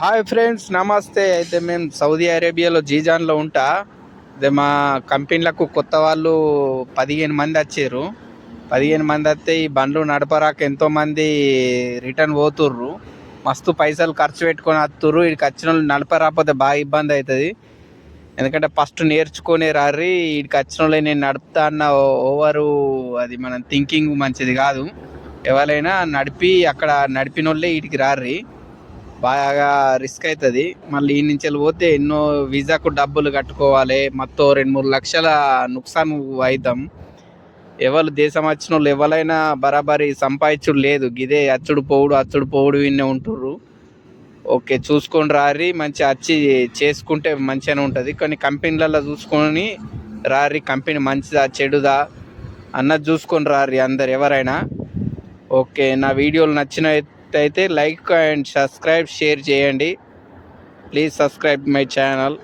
Hi friends, నమస్తే. అయితే మేము సౌదీ అరేబియాలో జీజాన్లో ఉంటా. అదే మా కంపెనీలకు కొత్త వాళ్ళు 15 మంది వచ్చారు. 15 మంది వస్తే ఈ బండ్లు నడపరాక ఎంతోమంది రిటర్న్ పోతుర్రు. మస్తు పైసలు ఖర్చు పెట్టుకొని వస్తుర్రు. ఇక్కడికి వచ్చిన వాళ్ళు నడపరాకపోతే బాగా ఇబ్బంది అవుతుంది. ఎందుకంటే ఫస్ట్ నేర్చుకొని రారి. ఇక్కడికి వచ్చిన వాళ్ళు నేను నడుపుతా అన్న ఓవరు అది మన థింకింగ్ మంచిది కాదు. ఎవరైనా నడిపి అక్కడ నడిపిన వాళ్ళే వీటికి రారి. బాగా రిస్క్ అవుతుంది. మళ్ళీ ఈ నుంచి పోతే ఎన్నో వీసాకు డబ్బులు కట్టుకోవాలి. మొత్తం 2-3 లక్షల నుక్సాన్ అవుతాం. ఎవరు దేశం వచ్చిన వాళ్ళు ఎవరైనా బరాబరి సంపాదించుడు లేదు. గిదే అచ్చుడు పోవుడు విన్నే ఉంటుర్రు. ఓకే, చూసుకొని రారి. మంచిగా వచ్చి చేసుకుంటే మంచిగానే ఉంటుంది. కానీ కంపెనీలలో చూసుకొని రారి. కంపెనీ మంచిదా చెడుదా అన్నది చూసుకొని రారి అందరు ఎవరైనా. ఓకే, నా వీడియోలు నచ్చినట్టయితే లైక్ అండ్ సబ్స్క్రైబ్, షేర్ చేయండి. Please subscribe my channel.